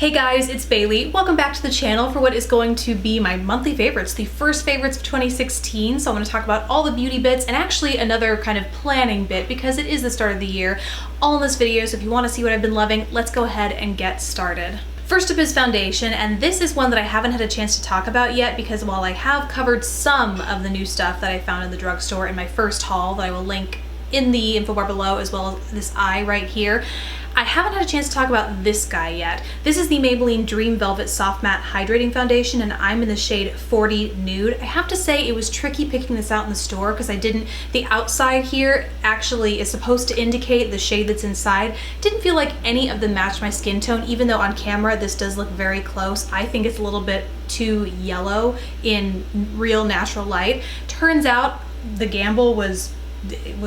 Hey guys, it's Bailey. Welcome back to the channel for what is going to be my monthly favorites, the first favorites of 2016. So I'm going to talk about all the beauty bits and actually another kind of planning bit because it is the start of the year, all in this video. So if you want to see what I've been loving, let's go ahead and get started. First up is foundation, and this is one that I haven't had a chance to talk about yet because while I have covered some of the new stuff that I found in the drugstore in my first haul that I will link in the info bar below, as well as this eye right here, I haven't had a chance to talk about this guy yet. This is the Maybelline Dream Velvet Soft Matte Hydrating Foundation, and I'm in the shade 40 Nude. I have to say it was tricky picking this out in the store because the outside here actually is supposed to indicate the shade that's inside. Didn't feel like any of them matched my skin tone, even though on camera this does look very close. I think it's a little bit too yellow in real natural light. Turns out the gamble was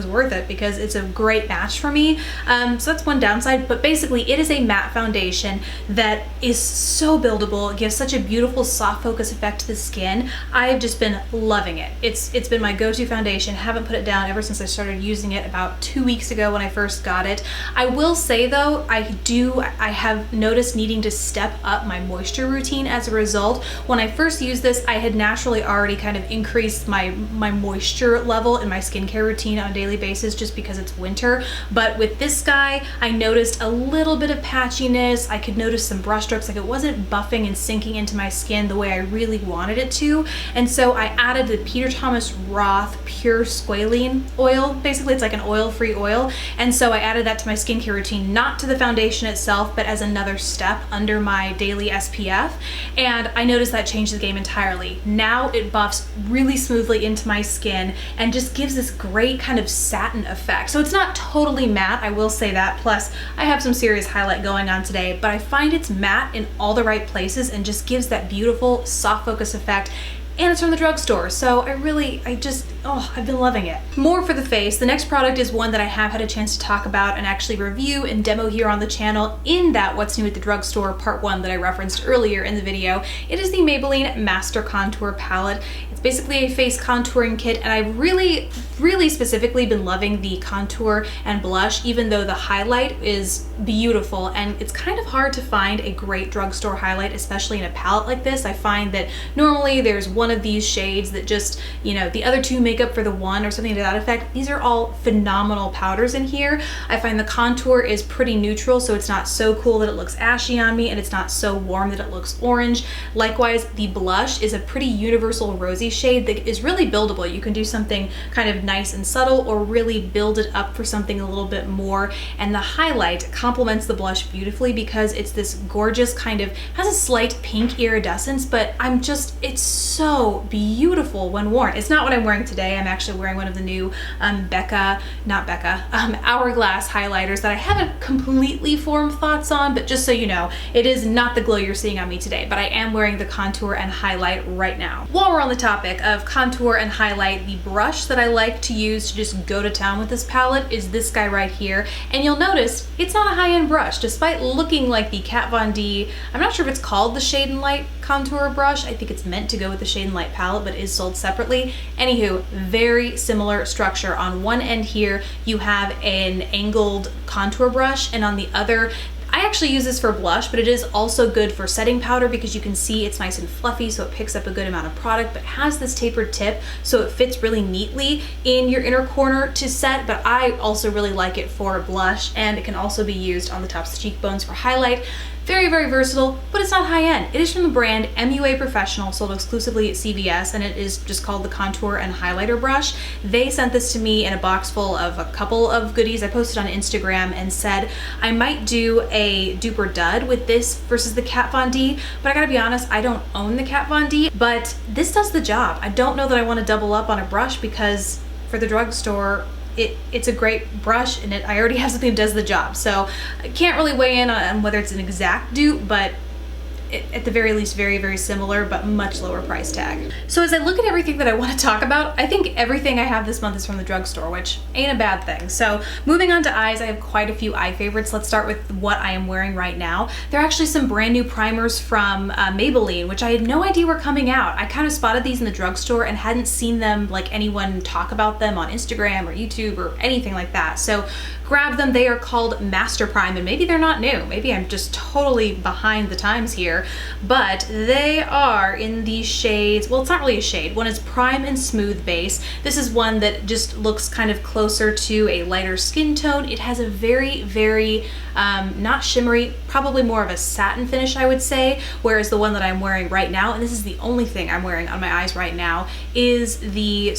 worth it because it's a great match for me. So that's one downside, but basically it is a matte foundation that is so buildable. It gives such a beautiful soft focus effect to the skin. I have just been loving it. It's been my go-to foundation. Haven't put it down ever since I started using it about 2 weeks ago when I first got it. I will say though, I have noticed needing to step up my moisture routine as a result. When I first used this, I had naturally already kind of increased my moisture level in my skincare routine on a daily basis just because it's winter. But with this guy, I noticed a little bit of patchiness. I could notice some brush strokes, like it wasn't buffing and sinking into my skin the way I really wanted it to. And so I added the Peter Thomas Roth Pure Squalene oil. Basically, it's like an oil-free oil. And so I added that to my skincare routine, not to the foundation itself, but as another step under my daily SPF. And I noticed that changed the game entirely. Now it buffs really smoothly into my skin and just gives this great kind of satin effect. So it's not totally matte, I will say that. Plus, I have some serious highlight going on today, but I find it's matte in all the right places and just gives that beautiful soft focus effect. And it's from the drugstore, so I've been loving it. More for the face, the next product is one that I have had a chance to talk about and actually review and demo here on the channel in that What's New at the Drugstore Part 1 that I referenced earlier in the video. It is the Maybelline Master Contour Palette. It's basically a face contouring kit, and I've really specifically been loving the contour and blush, even though the highlight is beautiful, and it's kind of hard to find a great drugstore highlight, especially in a palette like this. I find that normally there's one of these shades that just, the other two make up for the one or something to that effect. These are all phenomenal powders in here. I find the contour is pretty neutral, so it's not so cool that it looks ashy on me, and it's not so warm that it looks orange. Likewise, the blush is a pretty universal rosy shade that is really buildable. You can do something kind of nice and subtle or really build it up for something a little bit more. And the highlight complements the blush beautifully because it's this gorgeous kind of, has a slight pink iridescence, but it's so beautiful when worn. It's not what I'm wearing today. I'm actually wearing one of the new Hourglass highlighters that I haven't completely formed thoughts on, but just so you know, it is not the glow you're seeing on me today, but I am wearing the contour and highlight right now. While we're on the topic of contour and highlight, the brush that I like to use to just go to town with this palette is this guy right here, and you'll notice it's not a high-end brush, despite looking like the Kat Von D, I'm not sure if it's called the Shade and Light contour brush. I think it's meant to go with the Shade and Light palette, but is sold separately. Anywho, very similar structure. On one end here, you have an angled contour brush, and on the other, I actually use this for blush, but it is also good for setting powder because you can see it's nice and fluffy, so it picks up a good amount of product, but has this tapered tip, so it fits really neatly in your inner corner to set. But I also really like it for blush, and it can also be used on the tops of the cheekbones for highlight. Very, very versatile, but it's not high-end. It is from the brand MUA Professional, sold exclusively at CVS, and it is just called the Contour and Highlighter Brush. They sent this to me in a box full of a couple of goodies. I posted on Instagram and said I might do a dupe or dud with this versus the Kat Von D, but I gotta be honest, I don't own the Kat Von D, but this does the job. I don't know that I want to double up on a brush because for the drugstore, it's a great brush, and I already have something that does the job. So I can't really weigh in on whether it's an exact dupe, but at the very least very, very similar, but much lower price tag. So as I look at everything that I want to talk about, I think everything I have this month is from the drugstore, which ain't a bad thing. So moving on to eyes, I have quite a few eye favorites. Let's start with what I am wearing right now. There are actually some brand new primers from Maybelline, which I had no idea were coming out. I kind of spotted these in the drugstore and hadn't seen them, like anyone talk about them on Instagram or YouTube or anything like that. So grab them. They are called Master Prime, and maybe they're not new. Maybe I'm just totally behind the times here, but they are in the shades, well, it's not really a shade. One is Prime and Smooth Base. This is one that just looks kind of closer to a lighter skin tone. It has a very, very, not shimmery, probably more of a satin finish, I would say, whereas the one that I'm wearing right now, and this is the only thing I'm wearing on my eyes right now, is the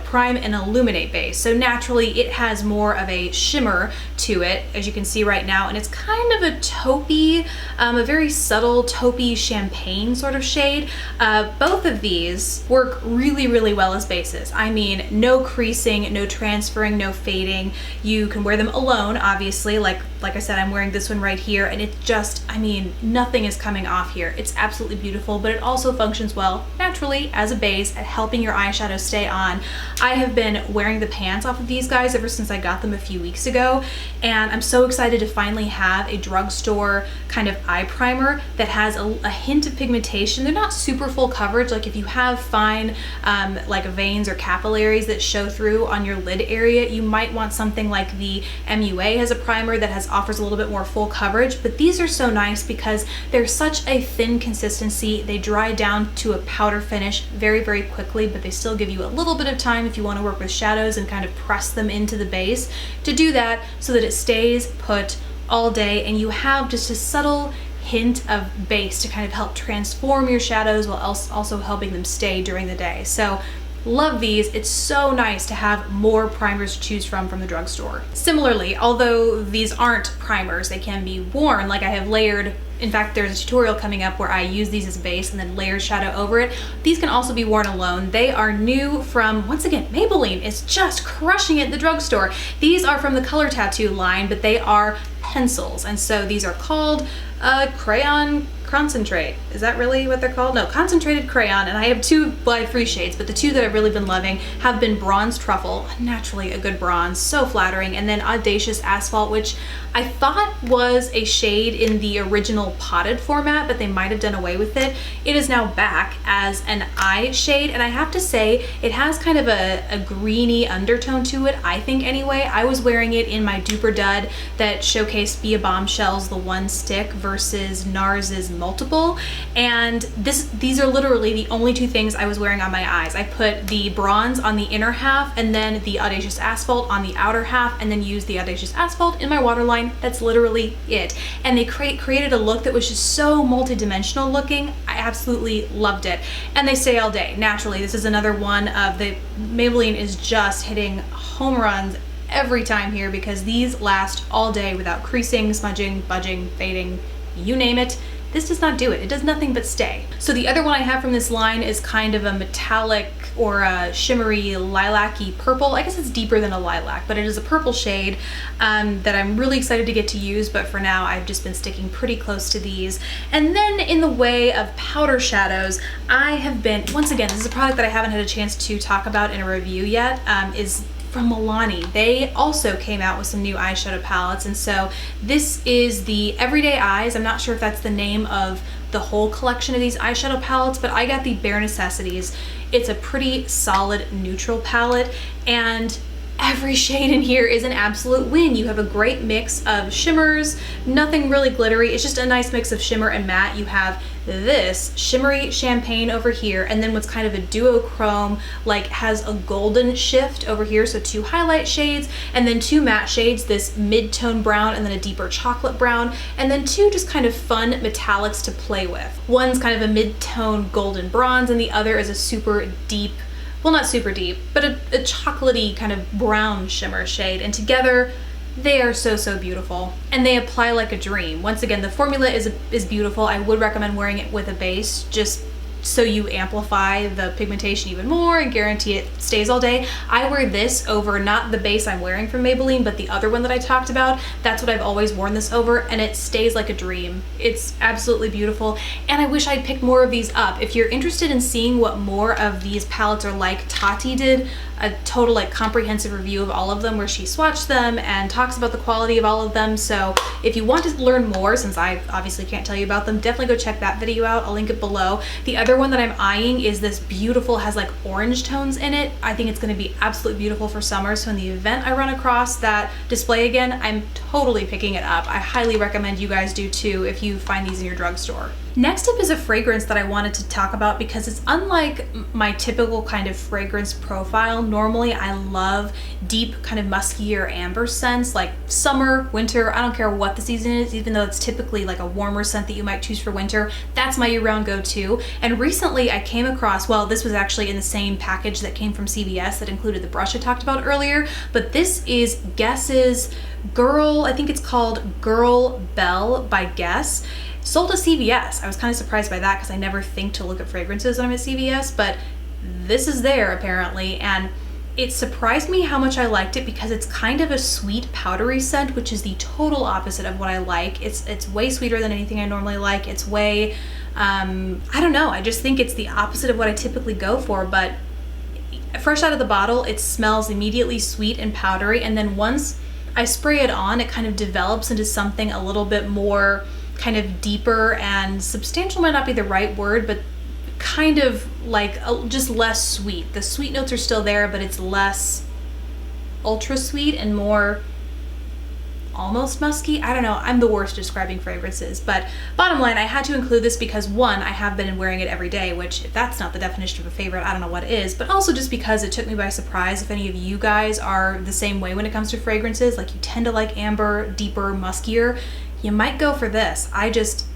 Prime and Illuminate Base. So naturally, it has more of a shimmer to it, as you can see right now, and it's kind of a taupey, a very subtle taupey champagne sort of shade. Both of these work really, really well as bases. I mean, no creasing, no transferring, no fading. You can wear them alone, obviously, like I said, I'm wearing this one right here, and it just, I mean, nothing is coming off here. It's absolutely beautiful, but it also functions well, naturally, as a base at helping your eyeshadow stay on. I have been wearing the pants off of these guys ever since I got them a few weeks ago, and I'm so excited to finally have a drugstore kind of eye primer that has a hint of pigmentation. They're not super full coverage. Like if you have fine like veins or capillaries that show through on your lid area, you might want something like the MUA has a primer that offers a little bit more full coverage, but these are so nice because they're such a thin consistency. They dry down to a powder finish very, very quickly, but they still give you a little bit of time if you want to work with shadows and kind of press them into the base to do that so that it stays put all day and you have just a subtle hint of base to kind of help transform your shadows while also helping them stay during the day. So love these. It's so nice to have more primers to choose from the drugstore. Similarly, although these aren't primers, they can be worn. Like I have layered, in fact, there's a tutorial coming up where I use these as base and then layer shadow over it. These can also be worn alone. They are new from, once again, Maybelline is just crushing it in the drugstore. These are from the Color Tattoo line, but they are pencils. And so these are called crayon concentrate. Is that really what they're called? No, concentrated crayon. And I have two free shades, but the two that I've really been loving have been Bronze Truffle, naturally a good bronze, so flattering, and then Audacious Asphalt, which I thought was a shade in the original potted format, but they might have done away with it. It is now back as an eye shade, and I have to say it has kind of a greeny undertone to it, I think anyway. I was wearing it in my duper dud that showcased Be a Bombshell's The One Stick versus NARS's Multiple, and these are literally the only two things I was wearing on my eyes. I put the bronze on the inner half and then the Audacious Asphalt on the outer half, and then used the Audacious Asphalt in my waterline. That's literally it. And they created a look that was just so multi-dimensional looking. I absolutely loved it. And they stay all day. Naturally, this is another one of the Maybelline is just hitting home runs every time here because these last all day without creasing, smudging, budging, fading, you name it. This does not do it. It does nothing but stay. So the other one I have from this line is kind of a metallic or a shimmery lilac-y purple. I guess it's deeper than a lilac, but it is a purple shade that I'm really excited to get to use, but for now I've just been sticking pretty close to these. And then in the way of powder shadows, I have been, once again, this is a product that I haven't had a chance to talk about in a review yet, is from Milani. They also came out with some new eyeshadow palettes, and so this is the Everyday Eyes. I'm not sure if that's the name of the whole collection of these eyeshadow palettes, but I got the Bare Necessities. It's a pretty solid neutral palette, and every shade in here is an absolute win. You have a great mix of shimmers, nothing really glittery. It's just a nice mix of shimmer and matte. You have this shimmery champagne over here, and then what's kind of a duochrome, like has a golden shift over here, so two highlight shades, and then two matte shades, this mid-tone brown and then a deeper chocolate brown, and then two just kind of fun metallics to play with. One's kind of a mid-tone golden bronze, and the other is a super deep, well, not super deep, but a chocolatey kind of brown shimmer shade, and together they are so, so beautiful, and they apply like a dream. Once again, the formula is beautiful. I would recommend wearing it with a base, just so you amplify the pigmentation even more and guarantee it stays all day. I wear this over not the base I'm wearing from Maybelline, but the other one that I talked about. That's what I've always worn this over, and it stays like a dream. It's absolutely beautiful, and I wish I'd picked more of these up. If you're interested in seeing what more of these palettes are like, Tati did a total like comprehensive review of all of them where she swatched them and talks about the quality of all of them. So if you want to learn more, since I obviously can't tell you about them, definitely go check that video out. I'll link it below. The other one that I'm eyeing is this beautiful, has like orange tones in it. I think it's going to be absolutely beautiful for summer. So in the event I run across that display again, I'm totally picking it up. I highly recommend you guys do too if you find these in your drugstore. Next up is a fragrance that I wanted to talk about because it's unlike my typical kind of fragrance profile. Normally I love deep kind of musky or amber scents like summer, winter, I don't care what the season is, even though it's typically like a warmer scent that you might choose for winter. That's my year-round go-to. And recently I came across, well, this was actually in the same package that came from CVS that included the brush I talked about earlier, but this is Guess's Girl, I think it's called Girl Belle by Guess. Sold at CVS. I was kind of surprised by that because I never think to look at fragrances when I'm at CVS, but this is there apparently, and it surprised me how much I liked it because it's kind of a sweet powdery scent, which is the total opposite of what I like. It's way sweeter than anything I normally like. It's way, I don't know, I just think it's the opposite of what I typically go for, but fresh out of the bottle, it smells immediately sweet and powdery, and then once I spray it on, it kind of develops into something a little bit more kind of deeper, and substantial might not be the right word, but kind of like just less sweet. The sweet notes are still there, but it's less ultra sweet and more almost musky. I don't know, I'm the worst describing fragrances, but bottom line, I had to include this because one, I have been wearing it every day, which if that's not the definition of a favorite, I don't know what is, but also just because it took me by surprise. If any of you guys are the same way when it comes to fragrances, like you tend to like amber, deeper, muskier, you might go for this. I just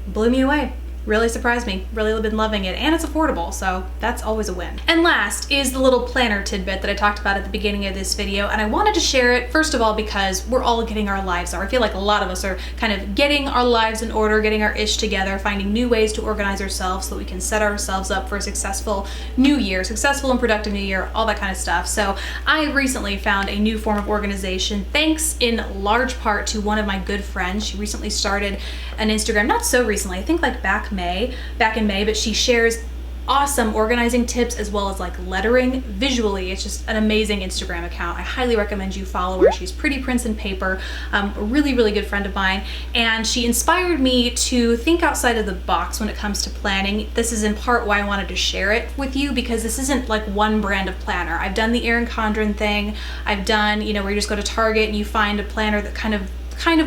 blew me away. Really surprised me. Really been loving it, and it's affordable, so that's always a win. And last is the little planner tidbit that I talked about at the beginning of this video, and I wanted to share it first of all because we're all getting our lives, or I feel like a lot of us are kind of getting our lives in order, getting our ish together, finding new ways to organize ourselves so that we can set ourselves up for a successful new year, successful and productive new year, all that kind of stuff. So I recently found a new form of organization thanks in large part to one of my good friends. She recently started an Instagram, not so recently, I think like back in May, but she shares awesome organizing tips as well as like lettering visually. It's just an amazing Instagram account. I highly recommend you follow her. She's Pretty Prints and Paper, a really good friend of mine, and she inspired me to think outside of the box when it comes to planning. This is in part why I wanted to share it with you, because this isn't like one brand of planner. I've done the Erin Condren thing. I've done, you know, where you just go to Target and you find a planner that kind of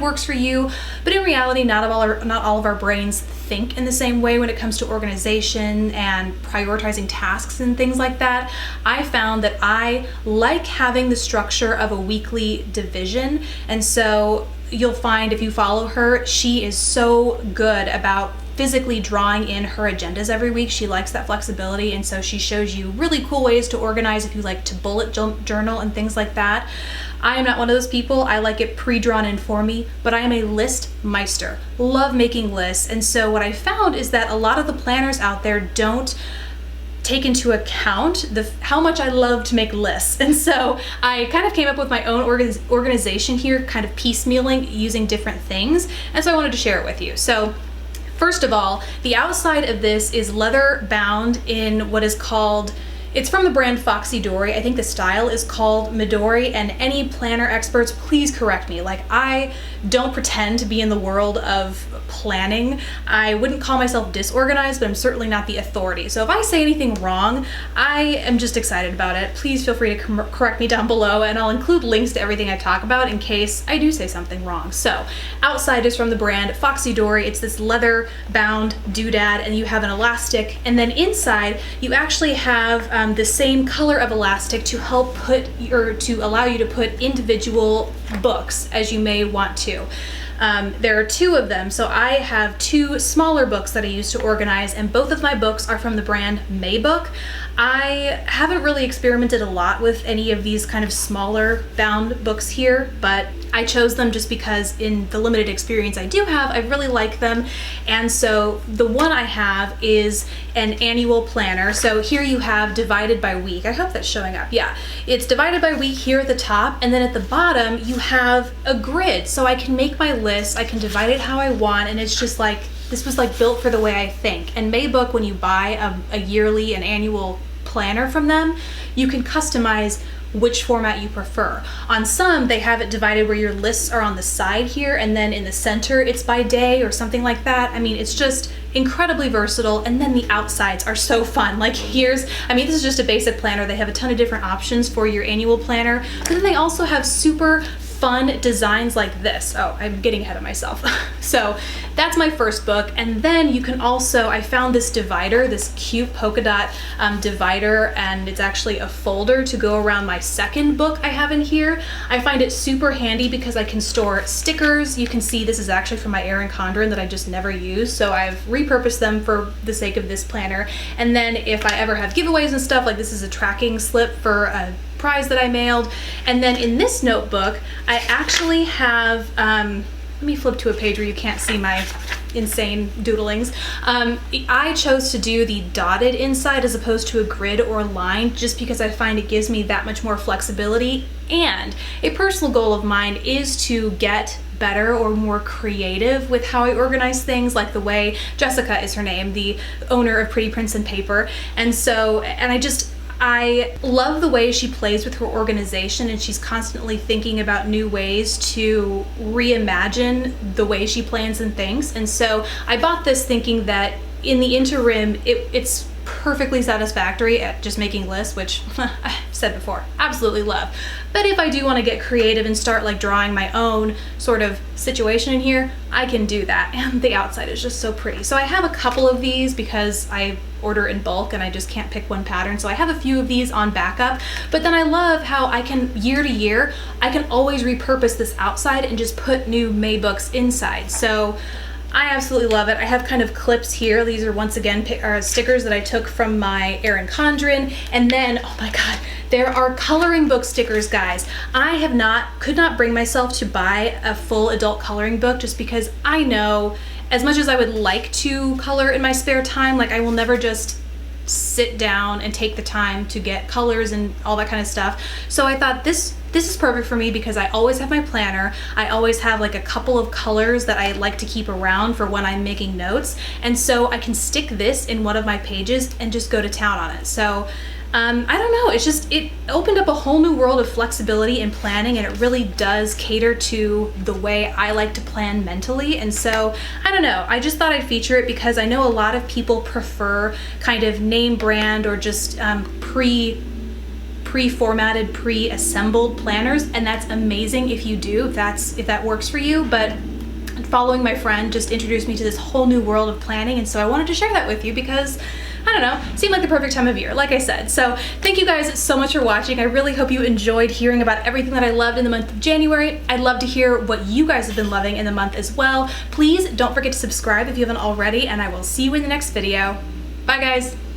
works for you, but in reality not all of our brains think in the same way when it comes to organization and prioritizing tasks and things like that. I found that I like having the structure of a weekly division, and so you'll find if you follow her, she is so good about physically drawing in her agendas every week. She likes that flexibility, and so she shows you really cool ways to organize if you like to bullet journal and things like that. I am not one of those people. I like it pre-drawn in for me, but I am a list meister. Love making lists, and so what I found is that a lot of the planners out there don't take into account how much I love to make lists. And so I kind of came up with my own organization here, kind of piecemealing using different things, and so I wanted to share it with you. So first of all, the outside of this is leather bound in what is called, it's from the brand Foxy Dory. I think the style is called Midori, and any planner experts, please correct me. Like, I don't pretend to be in the world of planning. I wouldn't call myself disorganized, but I'm certainly not the authority. So if I say anything wrong, I am just excited about it. Please feel free to correct me down below, and I'll include links to everything I talk about in case I do say something wrong. So outside is from the brand Foxy Dory. It's this leather bound doodad, and you have an elastic, and then inside you actually have the same color of elastic to help put, or to allow you to put individual books as you may want to. There are two of them, so I have two smaller books that I use to organize, and both of my books are from the brand Maybook. I haven't really experimented a lot with any of these kind of smaller bound books here, but I chose them just because in the limited experience I do have, I really like them. And so the one I have is an annual planner. So here you have divided by week. I hope that's showing up. Yeah, it's divided by week here at the top, and then at the bottom you have a grid. So I can make my list, I can divide it how I want, and it's just like, this was like built for the way I think. And Maybook, when you buy a yearly and annual planner from them, you can customize which format you prefer. On some, they have it divided where your lists are on the side here, and then in the center it's by day or something like that. I mean, it's just incredibly versatile. And then the outsides are so fun. Like this is just a basic planner. They have a ton of different options for your annual planner, but then they also have super fun designs like this. Oh, I'm getting ahead of myself. So that's my first book. And then you can also, I found this divider, this cute polka dot divider, and it's actually a folder to go around my second book I have in here. I find it super handy because I can store stickers. You can see this is actually from my Erin Condren that I just never use, so I've repurposed them for the sake of this planner. And then if I ever have giveaways and stuff, like this is a tracking slip for a prize that I mailed. And then in this notebook, I actually have, let me flip to a page where you can't see my insane doodlings. I chose to do the dotted inside as opposed to a grid or line, just because I find it gives me that much more flexibility. And a personal goal of mine is to get better or more creative with how I organize things, like the way Jessica is her name, the owner of Pretty Prints and Paper. And so, I love the way she plays with her organization, and she's constantly thinking about new ways to reimagine the way she plans and thinks. And so I bought this thinking that in the interim, it's perfectly satisfactory at just making lists, which I've said before, absolutely love. But if I do want to get creative and start like drawing my own sort of situation in here, I can do that. And the outside is just so pretty. So I have a couple of these because I order in bulk and I just can't pick one pattern. So I have a few of these on backup, but then I love how I can, year to year, I can always repurpose this outside and just put new Maybooks inside. So I absolutely love it. I have kind of clips here. These are once again stickers that I took from my Erin Condren. And then, oh my God, there are coloring book stickers, guys. I could not bring myself to buy a full adult coloring book just because I know, as much as I would like to color in my spare time, like I will never just sit down and take the time to get colors and all that kind of stuff. So I thought this is perfect for me because I always have my planner. I always have like a couple of colors that I like to keep around for when I'm making notes. And so I can stick this in one of my pages and just go to town on it. So I don't know, it opened up a whole new world of flexibility in planning, and it really does cater to the way I like to plan mentally. And so, I don't know, I just thought I'd feature it because I know a lot of people prefer kind of name brand or just pre-formatted, pre-assembled planners, and that's amazing if you do, if that works for you. But following my friend just introduced me to this whole new world of planning, and so I wanted to share that with you because, I don't know, seemed like the perfect time of year, like I said. So thank you guys so much for watching. I really hope you enjoyed hearing about everything that I loved in the month of January. I'd love to hear what you guys have been loving in the month as well. Please don't forget to subscribe if you haven't already, and I will see you in the next video. Bye guys.